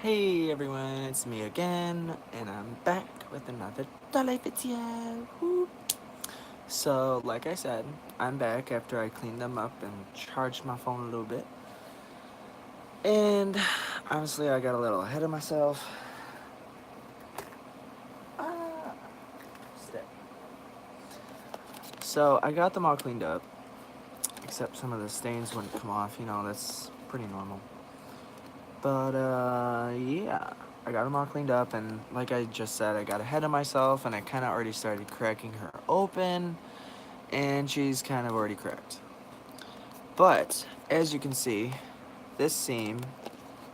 Hey everyone, it's me again, and I'm back with another Dolly video. Woo. So, like I said, I'm back after I cleaned them up and charged my phone a little bit. And honestly, I got a little ahead of myself. Ah, step. So, I got them all cleaned up, except some of the stains wouldn't come off. That's pretty normal. But, yeah. I got them all cleaned up, and like I just said, I got ahead of myself, and I kind of already started cracking her open, and she's kind of already cracked. But, as you can see, this seam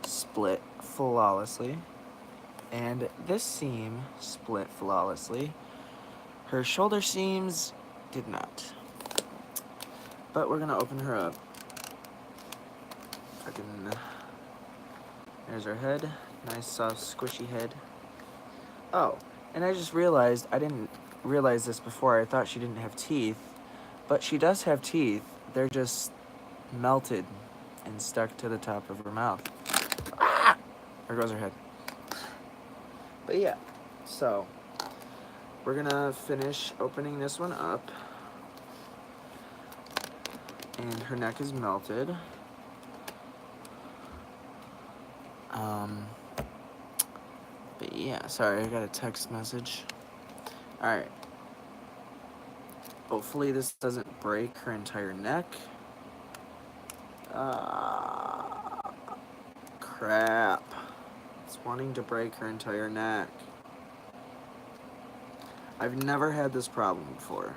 split flawlessly, and this seam split flawlessly. Her shoulder seams did not. But we're gonna open her up. There's her head. Nice, soft, squishy head. Oh, and I just realized, I didn't realize this before. I thought she didn't have teeth, but she does have teeth. They're just melted and stuck to the top of her mouth. Ah! There goes her head. But yeah, so we're gonna finish opening this one up. And her neck is melted. Um, but yeah, sorry, I got a text message. Alright. Hopefully this doesn't break her entire neck. Crap. It's wanting to break her entire neck. I've never had this problem before.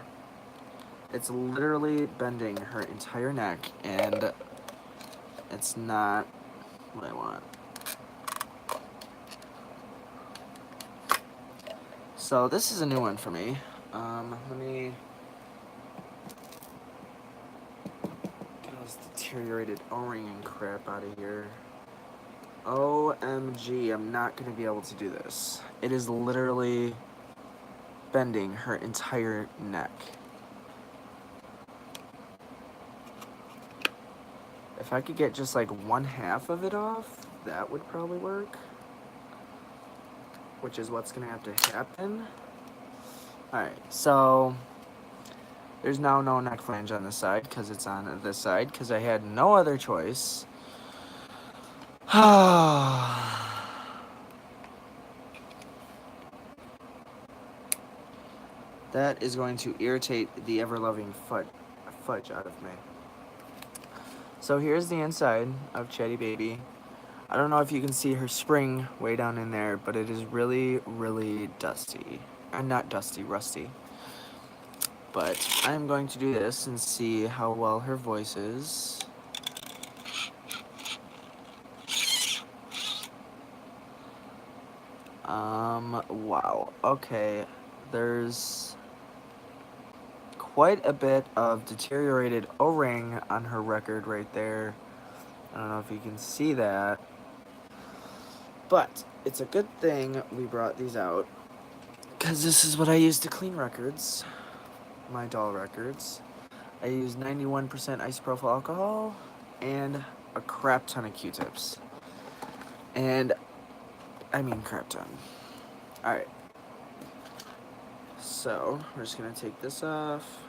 It's literally bending her entire neck, and it's not what I want. So this is a new one for me. Let me get all this deteriorated O-ring and crap out of here. OMG, I'm not going to be able to do this. It is literally bending her entire neck. If I could get just like one half of it off, that would probably work. Which is what's going to have to happen. Alright, so there's now no neck flange on this side because it's on this side because I had no other choice. That is going to irritate the ever-loving fudge out of me. So here's the inside of Chatty Baby. I don't know if you can see her spring way down in there, but it is really, really dusty. Not dusty, rusty. But I'm going to do this and see how well her voice is. Wow. Okay. There's quite a bit of deteriorated O-ring on her record right there. I don't know if you can see that. But it's a good thing we brought these out, because this is what I use to clean records. My doll records. I use 91% isopropyl alcohol and a crap ton of Q-tips. And I mean crap ton. Alright. So, we're just going to take this off.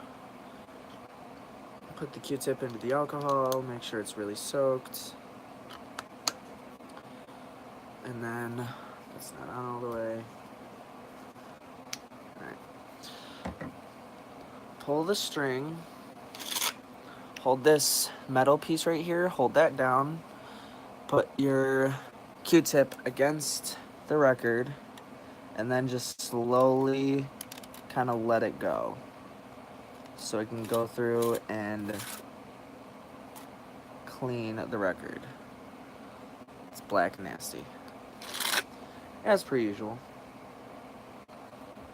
Put the Q-tip into the alcohol. Make sure it's really soaked. And then, that's not on all the way. Alright. Pull the string. Hold this metal piece right here. Hold that down. Put your Q-tip against the record. And then just slowly kind of let it go. So I can go through and clean the record. It's black and nasty, as per usual.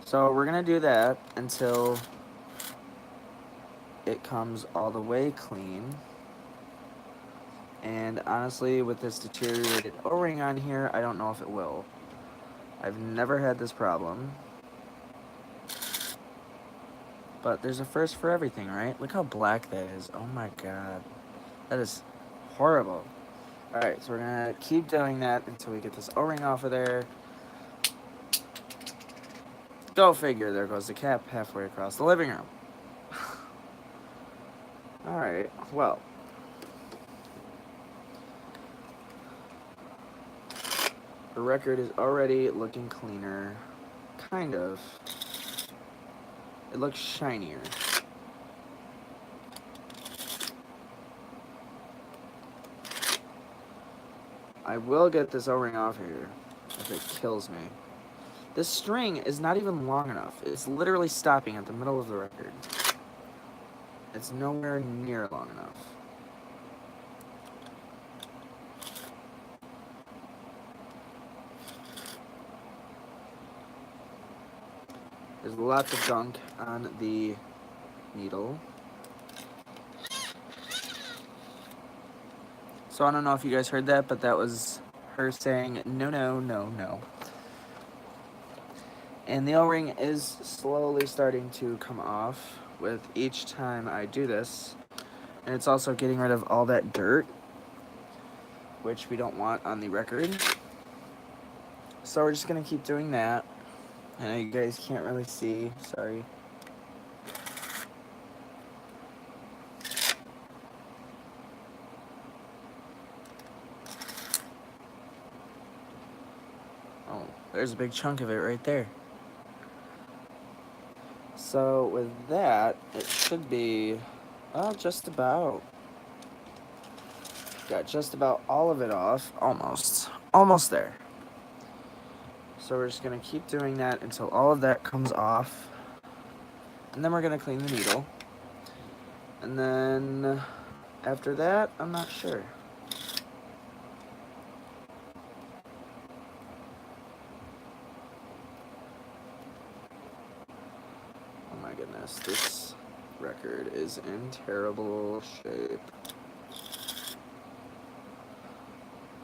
So we're gonna do that until it comes all the way clean. And honestly, with this deteriorated O-ring on here, I don't know if it will. I've never had this problem. But there's a first for everything, right? Look how black that is. Oh my god. That is horrible. Alright, so we're gonna keep doing that until we get this O-ring off of there. Go figure, there goes the cap halfway across the living room. Alright, well. The record is already looking cleaner. Kind of. It looks shinier. I will get this O-ring off here if it kills me. This string is not even long enough. It's literally stopping at the middle of the record. It's nowhere near long enough. There's lots of gunk on the needle. So I don't know if you guys heard that, but that was her saying, no, no, no, no. And the O-ring is slowly starting to come off with each time I do this. And it's also getting rid of all that dirt, which we don't want on the record. So we're just going to keep doing that. I know you guys can't really see, sorry. Oh, there's a big chunk of it right there. So with that, it should be, well, just about. Got just about all of it off, almost. Almost there. So we're just going to keep doing that until all of that comes off. And then we're going to clean the needle. And then after that, I'm not sure. Oh my goodness, this record is in terrible shape.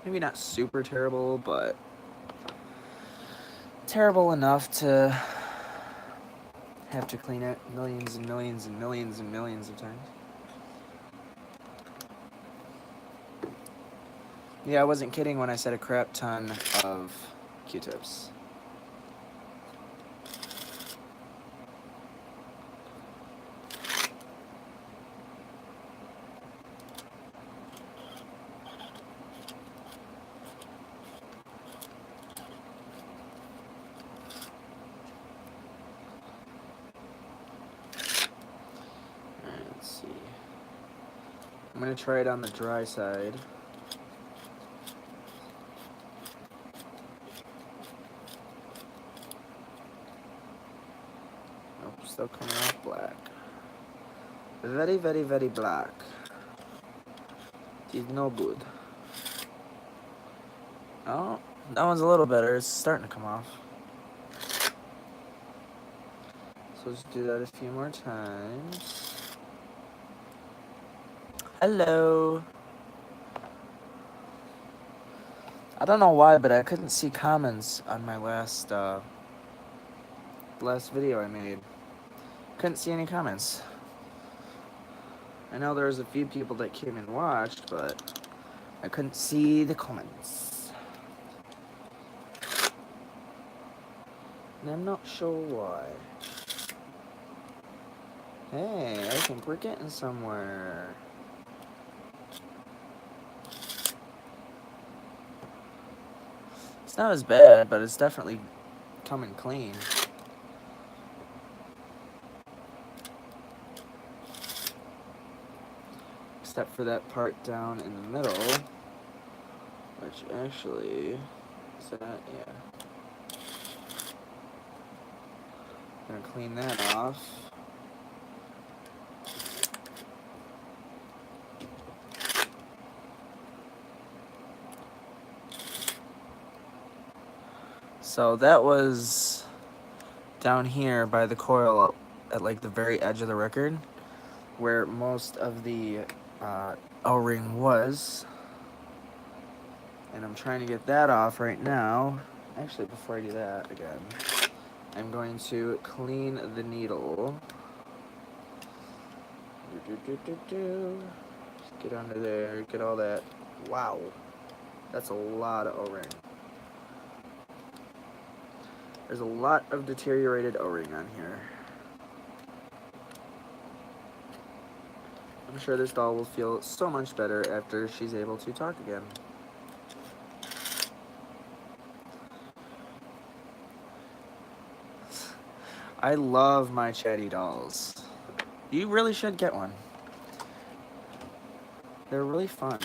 Maybe not super terrible, but terrible enough to have to clean it millions and millions and millions and millions of times. Yeah, I wasn't kidding when I said a crap ton of Q-tips. I'm going to try it on the dry side. Nope, still coming off black. Very, very, very black. It's no good. Oh, that one's a little better. It's starting to come off. So let's do that a few more times. Hello. I don't know why, but I couldn't see comments on my last video I made. Couldn't see any comments. I know there was a few people that came and watched, but I couldn't see the comments. And I'm not sure why. Hey, I think we're getting somewhere. It's not as bad, but it's definitely coming clean. Except for that part down in the middle, which actually, is that, yeah. Gonna clean that off. So that was down here by the coil at like the very edge of the record, where most of the O-ring was. And I'm trying to get that off right now. Actually, before I do that again, I'm going to clean the needle. Just get under there, get all that. Wow. That's a lot of O-ring. There's a lot of deteriorated O-ring on here. I'm sure this doll will feel so much better after she's able to talk again. I love my chatty dolls. You really should get one. They're really fun.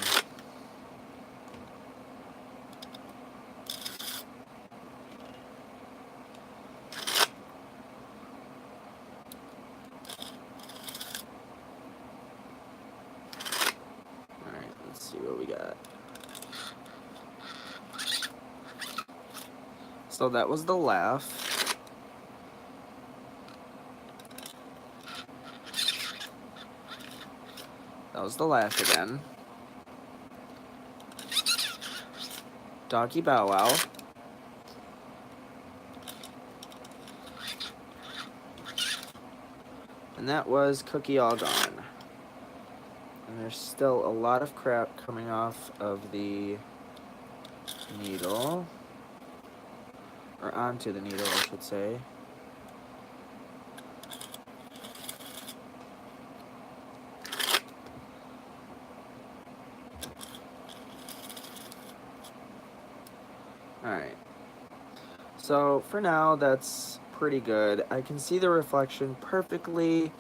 Alright, let's see what we got. So that was the laugh. That was the laugh again. Doggy Bow Wow. And that was Cookie All Gone. And there's still a lot of crap coming off of the needle. Or onto the needle, I should say. Alright. So, for now, that's pretty good. I can see the reflection perfectly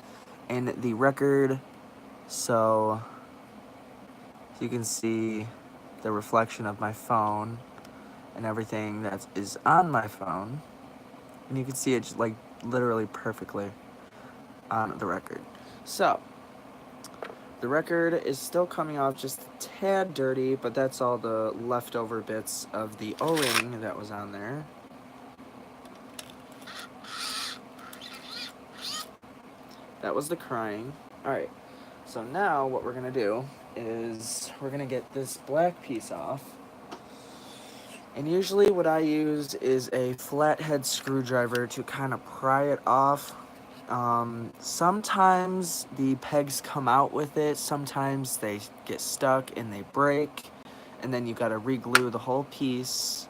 in the record. So, you can see the reflection of my phone and everything that is on my phone. And you can see it just, like, literally perfectly on the record. So, the record is still coming off just a tad dirty, but that's all the leftover bits of the O-ring that was on there. That was the crying. Alright, so now what we're going to do is we're going to get this black piece off. And usually what I use is a flathead screwdriver to kind of pry it off. Sometimes the pegs come out with it, sometimes they get stuck and they break, and then you got to re-glue the whole piece.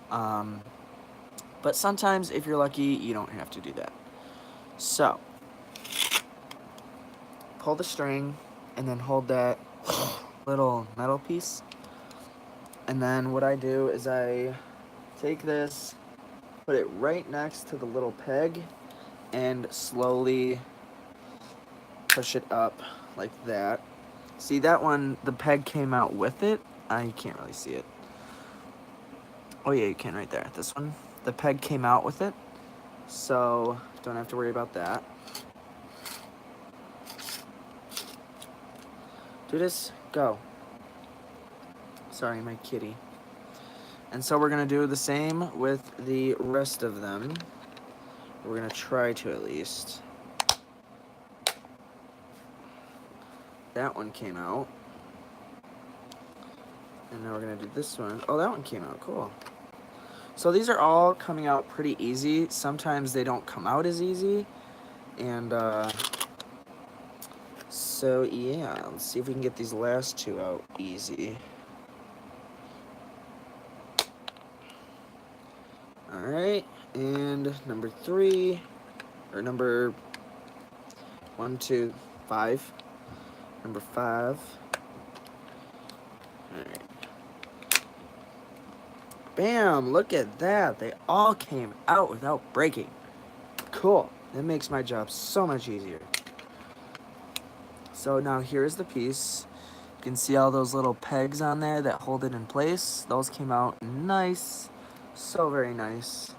But sometimes, if you're lucky, you don't have to do that. So, pull the string, and then hold that little metal piece. And then what I do is I take this, put it right next to the little peg, and slowly push it up like that. See, that one, the peg came out with it. I can't really see it. Oh yeah, you can right there. This one, the peg came out with it, so don't have to worry about that. Do this, go. Sorry, my kitty. And so we're gonna do the same with the rest of them. We're gonna try to at least. That one came out. And now we're gonna do this one. Oh, that one came out, cool. So these are all coming out pretty easy. Sometimes they don't come out as easy. And so yeah, let's see if we can get these last two out easy. Alright, and number 3, or number 1, 2, 5. Number 5. Alright. Bam! Look at that. They all came out without breaking. Cool. That makes my job so much easier. So now here's the piece. You can see all those little pegs on there that hold it in place. Those came out nice. So very nice.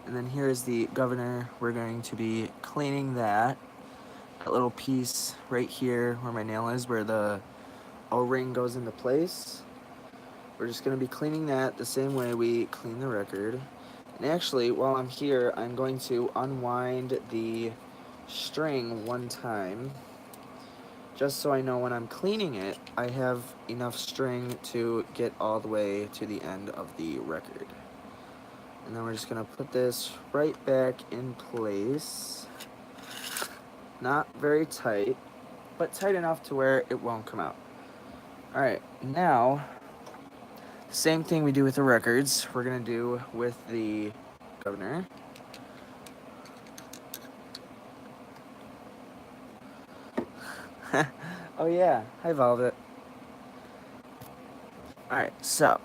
And then here's the governor. We're going to be cleaning that. That little piece right here where my nail is, where the O-ring goes into place. We're just going to be cleaning that the same way we clean the record. And actually, while I'm here, I'm going to unwind the string one time, just so I know when I'm cleaning it, I have enough string to get all the way to the end of the record. And then we're just going to put this right back in place. Not very tight, but tight enough to where it won't come out. Alright, now, Same thing we do with the records, we're gonna do with the governor. Oh yeah, hi Velvet. Alright, so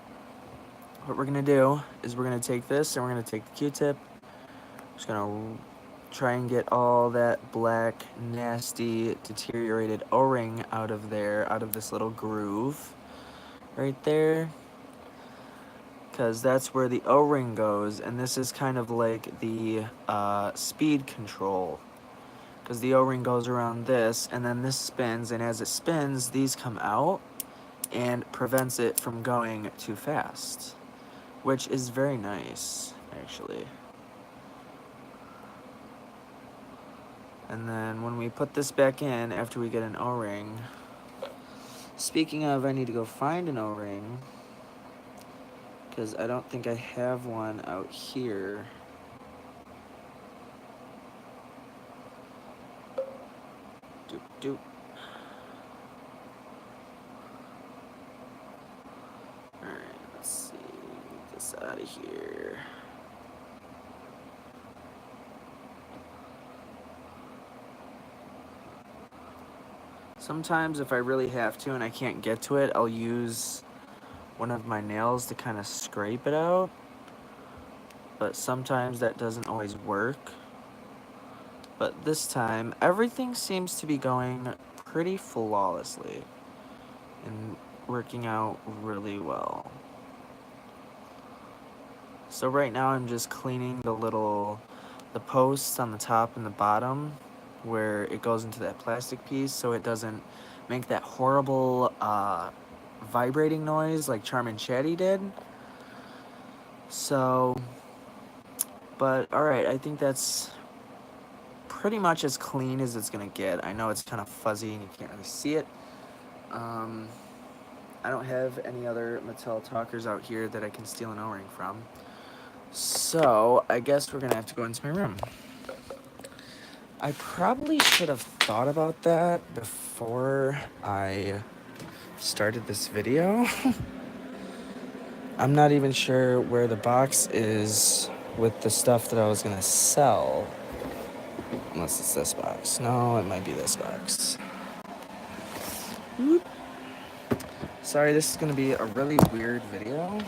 what we're gonna do is we're gonna take this and we're gonna take the Q-tip. Just gonna try and get all that black, nasty, deteriorated O-ring out of there, out of this little groove right there. Because that's where the O-ring goes, and this is kind of like the speed control. Because the O-ring goes around this, and then this spins, and as it spins, these come out and prevents it from going too fast, which is very nice, actually. And then when we put this back in after we get an O-ring, speaking of, I need to go find an O-ring, because I don't think I have one out here. Doop doop. Alright, let's see, get this out of here. Sometimes if I really have to and I can't get to it, I'll use one of my nails to kind of scrape it out. But sometimes that doesn't always work. But this time, everything seems to be going pretty flawlessly and working out really well. So right now I'm just cleaning the posts on the top and the bottom where it goes into that plastic piece so it doesn't make that horrible vibrating noise like Charmin Chatty did. So, but alright, I think that's pretty much as clean as it's gonna get. I know it's kind of fuzzy and you can't really see it. I don't have any other Mattel talkers out here that I can steal an O-ring from. So, I guess we're gonna have to go into my room. I probably should have thought about that before I started this video. I'm not even sure where the box is with the stuff that I was gonna sell. Unless it's this box. No, it might be this box. Whoop. Sorry, this is gonna be a really weird video.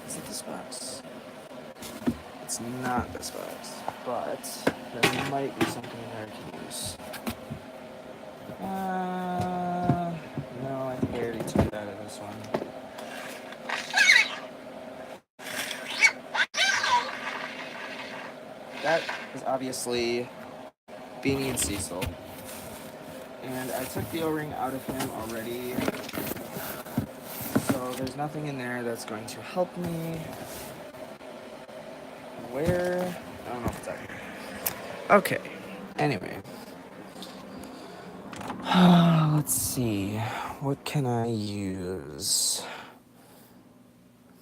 Is it this box? It's not this box, but there might be something in there I can use. No, I think I already took it out of this one. That is obviously Beanie and Cecil. And I took the O-ring out of him already. So there's nothing in there that's going to help me. Where? I don't know if it's out here. Okay. Anyway. Let's see. What can I use?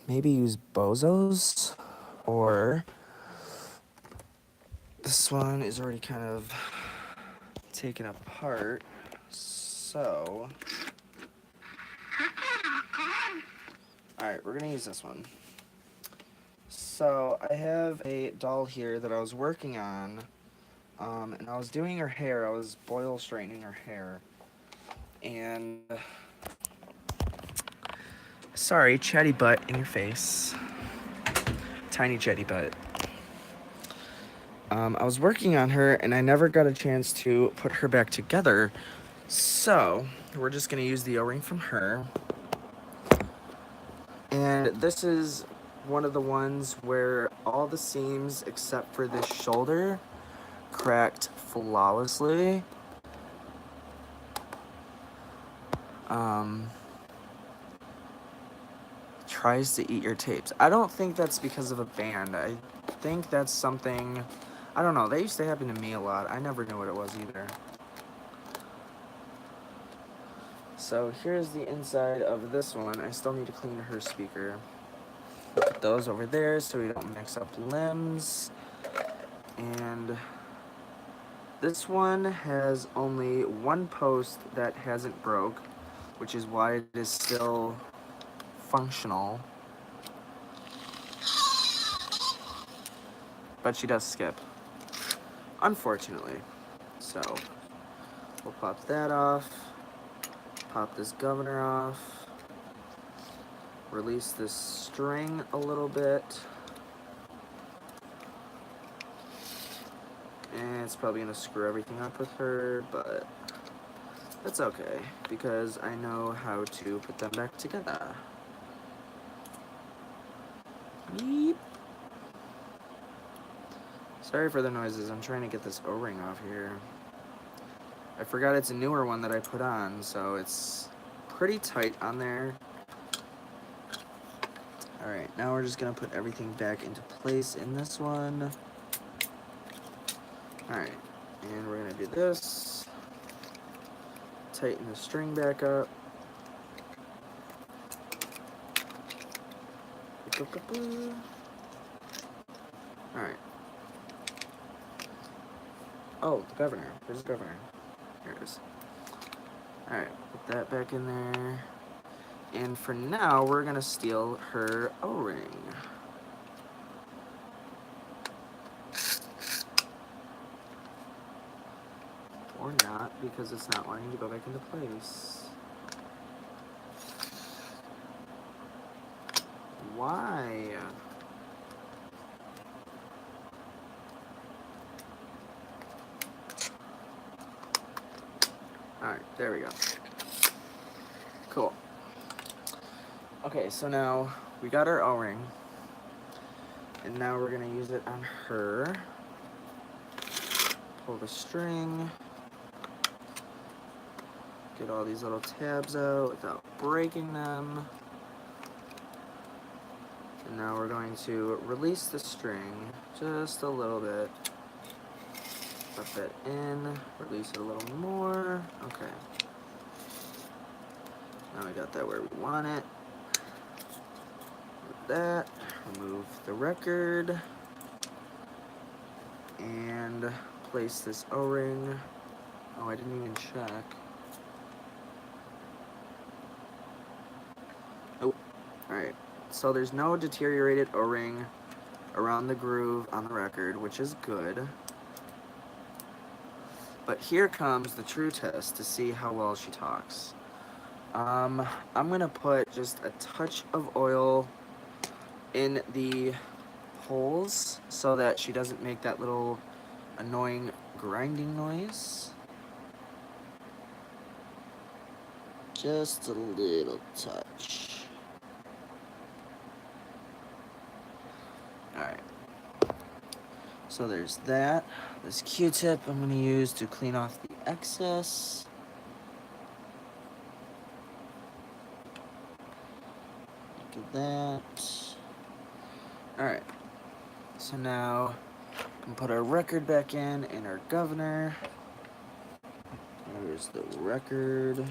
Maybe use Bozos? Or this one is already kind of taken apart. So alright, we're gonna use this one. So I have a doll here that I was working on, and I was doing her hair. I was boil straightening her hair, and sorry, chatty butt in your face, tiny chatty butt. I was working on her, and I never got a chance to put her back together. So we're just gonna use the O-ring from her, and this is one of the ones where all the seams except for this shoulder cracked flawlessly. Tries to eat your tapes. I don't think that's because of a band. I think that's something, I don't know, that used to happen to me a lot. I never knew what it was either. So here's the inside of this one. I still need to clean her speaker. Put those over there so we don't mix up limbs. And this one has only one post that hasn't broke. which is why it is still functional. But she does skip, unfortunately. So we'll pop that off, pop this governor off, release this string a little bit. And it's probably gonna screw everything up with her, but that's okay, because I know how to put them back together. Yeep. Sorry for the noises, I'm trying to get this O-ring off here. I forgot it's a newer one that I put on, so it's pretty tight on there. Alright, now we're just gonna put everything back into place in this one. Alright, and we're gonna do this. Tighten the string back up. Alright. Oh, the governor. Where's the governor? Here it is. Alright, put that back in there. And for now, we're gonna steal her O-ring. Or not, because it's not wanting to go back into place. Why? Alright, there we go. Cool. Okay, so now we got our O-ring. And now we're gonna use it on her. Pull the string. Get all these little tabs out without breaking them. And now we're going to release the string just a little bit. Put that in, release it a little more. Okay. Now we got that where we want it. With that, remove the record. And place this O-ring. Oh, I didn't even check. Oh, alright. So there's no deteriorated O-ring around the groove on the record, which is good. But here comes the true test to see how well she talks. I'm gonna put just a touch of oil in the holes so that she doesn't make that little annoying grinding noise. Just a little touch. Alright. So there's that. This Q-tip I'm going to use to clean off the excess. Look at that. Alright. So now we can put our record back in and our governor. There's the record.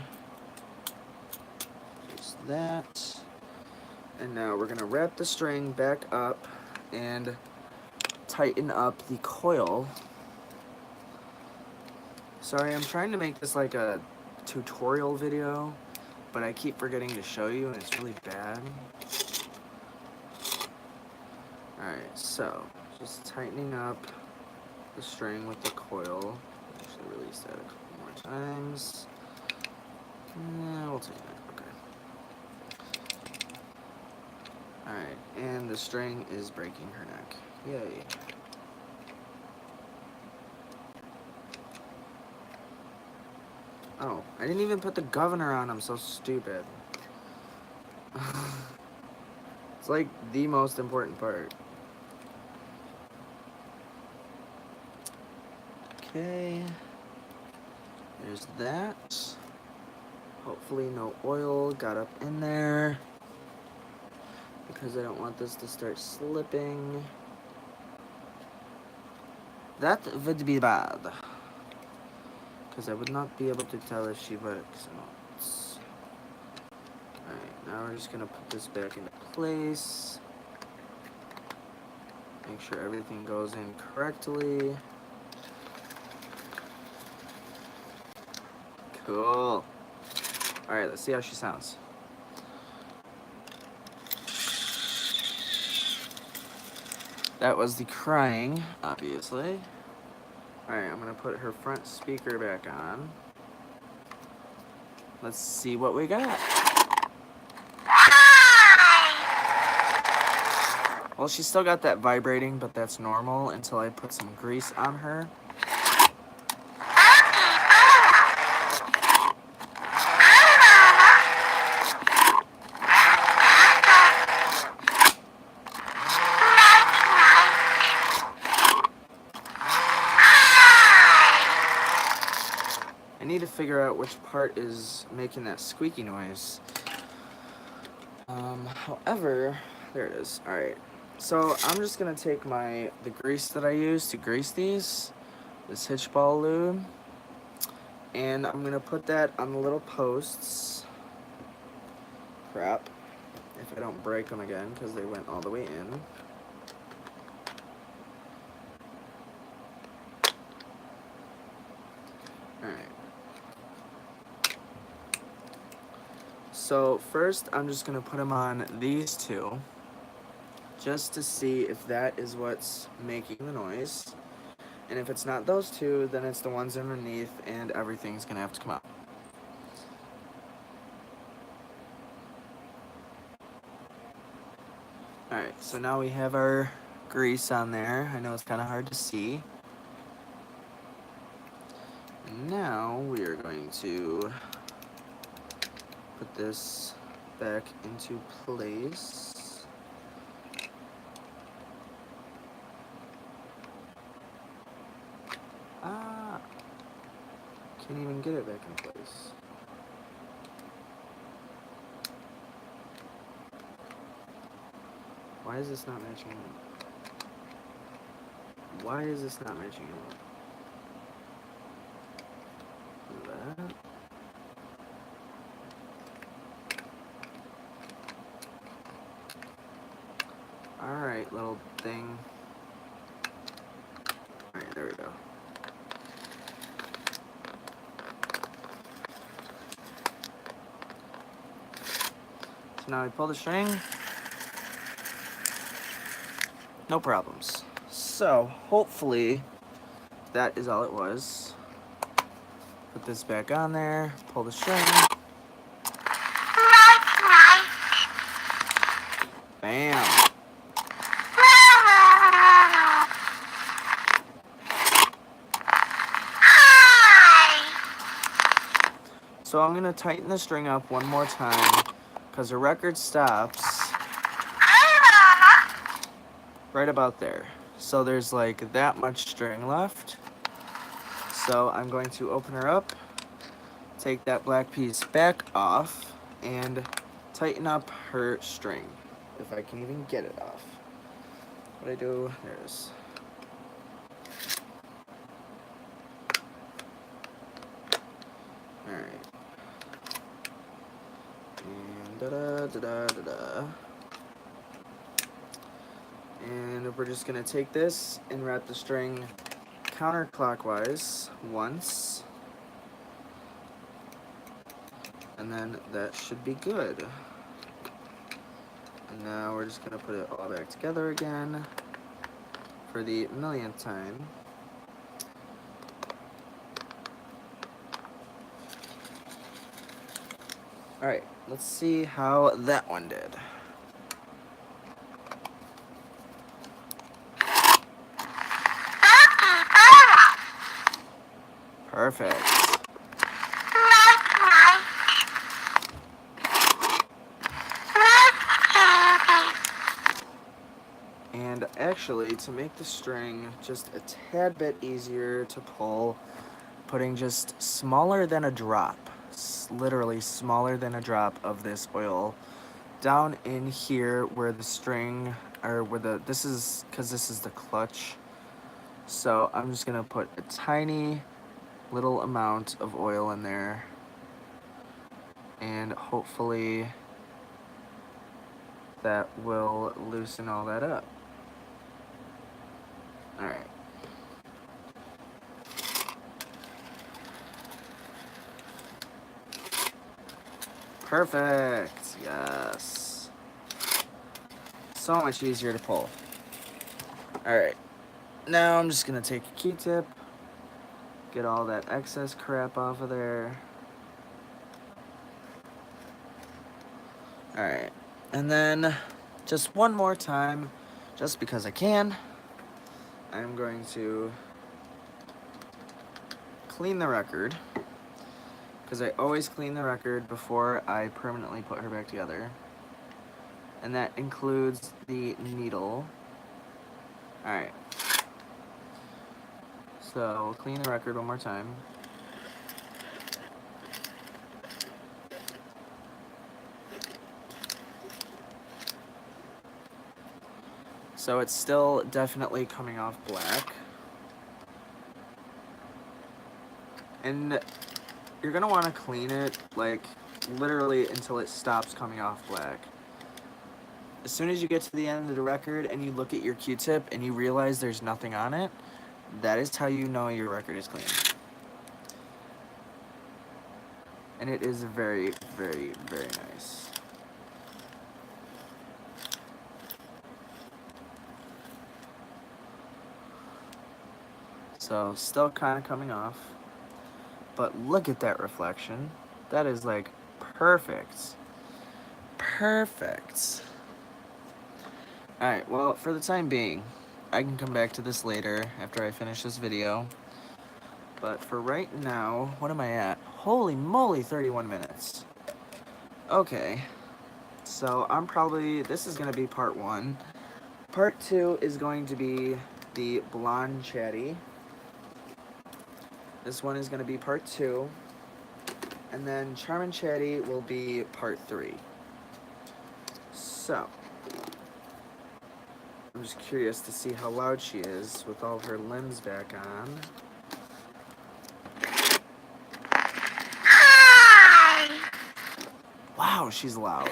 There's that. And now we're going to wrap the string back up and tighten up the coil. Sorry, I'm trying to make this like a tutorial video, but I keep forgetting to show you and it's really bad. Alright, so just tightening up the string with the coil. Actually release that a couple more times. Yeah, we'll take that. Okay. Alright, and the string is breaking her neck. Yay. Oh, I didn't even put the governor on. I'm so stupid. It's like the most important part. Okay. There's that. Hopefully no oil got up in there, because I don't want this to start slipping. That would be bad, because I would not be able to tell if she works or not. Alright, now we're just going to put this back into place. Make sure everything goes in correctly. Cool. Alright, let's see how she sounds. That was the crying, obviously. Alright, I'm gonna put her front speaker back on. Let's see what we got. Well, she's still got that vibrating, but that's normal until I put some grease on her. I need to figure out which part is making that squeaky noise. However, there it is. Alright, so I'm just going to take the grease that I use to grease these, this hitch ball lube, and I'm going to put that on the little posts. Crap. If I don't break them again, because they went all the way in. Alright. So first, I'm just going to put them on these two, just to see if that is what's making the noise. And if it's not those two, then it's the ones underneath, and everything's going to have to come out. Alright, so now we have our grease on there. I know it's kind of hard to see. And now we are going to put this back into place. Can't even get it back in place. Why is this not matching up? Why is this not matching up? That. Alright, little thing. Alright, there we go. So now we pull the string. No problems. So, hopefully, that is all it was. Put this back on there, pull the string. Bam! So I'm going to tighten the string up one more time, because the record stops right about there. So there's like that much string left. So I'm going to open her up, take that black piece back off, and tighten up her string, if I can even get it off. What I do, there it is. Alright. And da-da-da-da-da-da. And we're just going to take this and wrap the string counterclockwise once. And then that should be good. And now we're just going to put it all back together again for the millionth time. Alright, let's see how that one did. Perfect. And actually, to make the string just a tad bit easier to pull, putting just smaller than a drop, literally smaller than a drop of this oil down in here where the string, or where this is, because this is the clutch. So I'm just gonna put a tiny little amount of oil in there, and hopefully that will loosen all that up. Alright. Perfect. Yes. So much easier to pull. Alright. Now I'm just going to take a Q-tip. Get all that excess crap off of there. Alright. And then, just one more time, just because I can, I'm going to clean the record. Because I always clean the record before I permanently put her back together. And that includes the needle. Alright. So, we'll clean the record one more time. So it's still definitely coming off black. And you're going to want to clean it, like, literally until it stops coming off black. As soon as you get to the end of the record and you look at your Q-tip and you realize there's nothing on it, that is how you know your record is clean. And it is very, very, very nice. So, still kind of coming off. But look at that reflection. That is, like, perfect. Perfect. Alright, well, for the time being, I can come back to this later after I finish this video. But for right now, what am I at? Holy moly, 31 minutes. Okay. So, this is going to be part 1. Part 2 is going to be the blonde chatty. This one is going to be part 2. And then Charmin Chatty will be part 3. So, I'm just curious to see how loud she is with all her limbs back on. Hi! Wow, she's loud.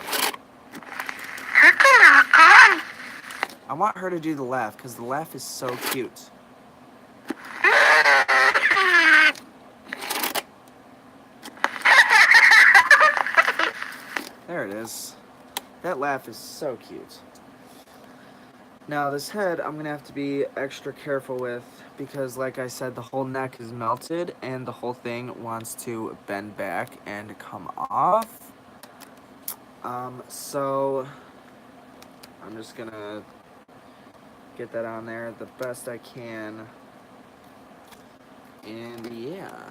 I want her to do the laugh, because the laugh is so cute. There it is. That laugh is so cute. Now, this head, I'm going to have to be extra careful with, because like I said, the whole neck is melted, and the whole thing wants to bend back and come off. So, I'm just going to get that on there the best I can. And yeah.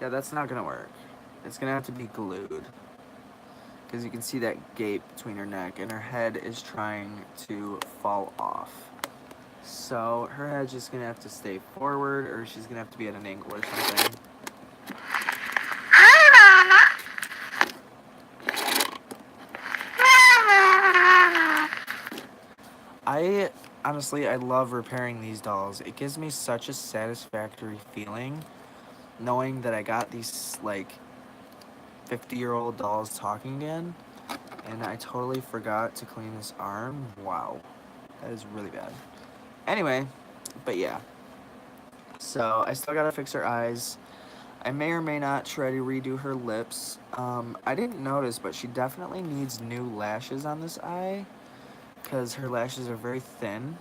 Yeah, that's not going to work. It's going to have to be glued. Because you can see that gape between her neck, and her head is trying to fall off. So her head's just going to have to stay forward, or she's going to have to be at an angle or something. Honestly, I love repairing these dolls. It gives me such a satisfactory feeling knowing that I got these, like, 50-year-old dolls talking again, and I totally forgot to clean this arm. Wow, that is really bad. Anyway, but yeah. So, I still gotta fix her eyes. I may or may not try to redo her lips. I didn't notice, but she definitely needs new lashes on this eye, because her lashes are very thin.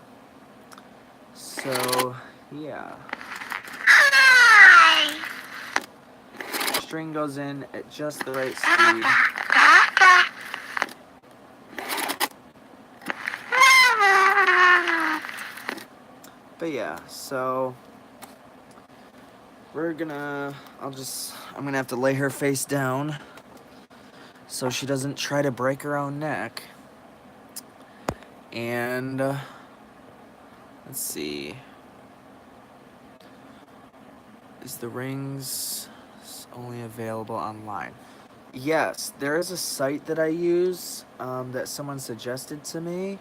So, yeah. Hi! String goes in at just the right speed. But yeah, so I'm gonna have to lay her face down so she doesn't try to break her own neck. And let's see. Is the rings only available online? Yes, there is a site that I use that someone suggested to me.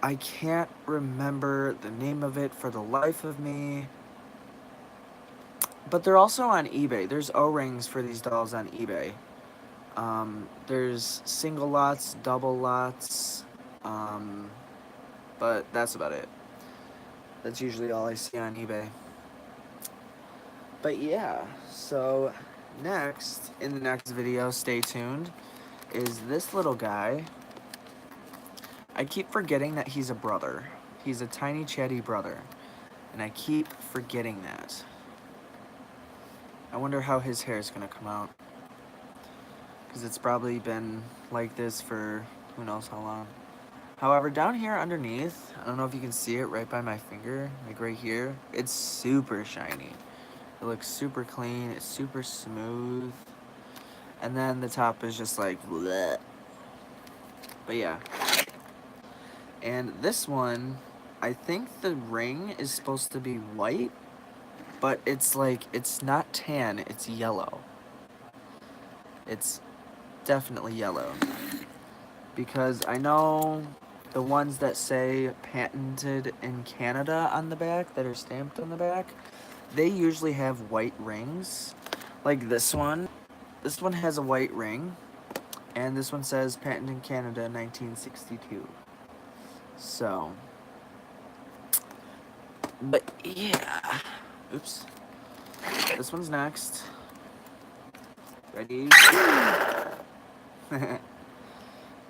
I can't remember the name of it for the life of me. But they're also on eBay. There's O-rings for these dolls on eBay. There's single lots, double lots, but that's about it. That's usually all I see on eBay. But yeah, so next, in the next video, stay tuned, is this little guy. I keep forgetting that he's a brother. He's a tiny chatty brother. And I keep forgetting that. I wonder how his hair is going to come out. Because it's probably been like this for who knows how long. However, down here underneath, I don't know if you can see it right by my finger, like right here, it's super shiny. It looks super clean, it's super smooth. And then the top is just like bleh. But yeah. And this one, I think the ring is supposed to be white, but it's like, it's not tan, it's yellow. It's definitely yellow. Because I know the ones that say patented in Canada on the back, that are stamped on the back, they usually have white rings. Like this one. This one has a white ring. And this one says patent in Canada 1962. So. But yeah. Oops. This one's next. Ready?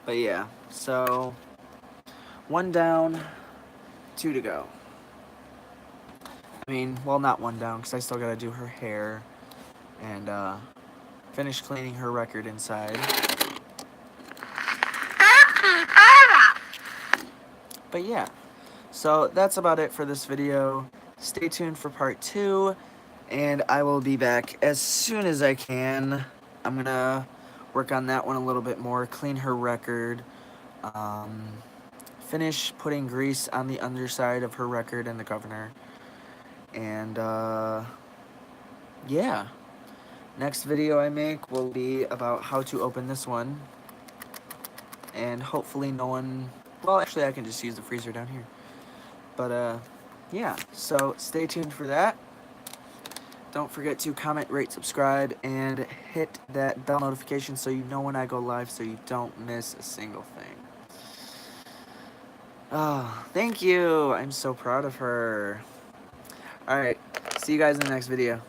But yeah. So. 1 down. 2 to go. I mean, well, not 1 down, because I still gotta do her hair. And, finish cleaning her record inside. But yeah, so that's about it for this video. Stay tuned for part 2, and I will be back as soon as I can. I'm gonna work on that one a little bit more, clean her record, finish putting grease on the underside of her record and the governor, and yeah. Next video I make will be about how to open this one, and hopefully no one, well, actually I can just use the freezer down here. But, yeah, so stay tuned for that. Don't forget to comment, rate, subscribe, and hit that bell notification so you know when I go live so you don't miss a single thing. Oh, thank you. I'm so proud of her. Alright, see you guys in the next video.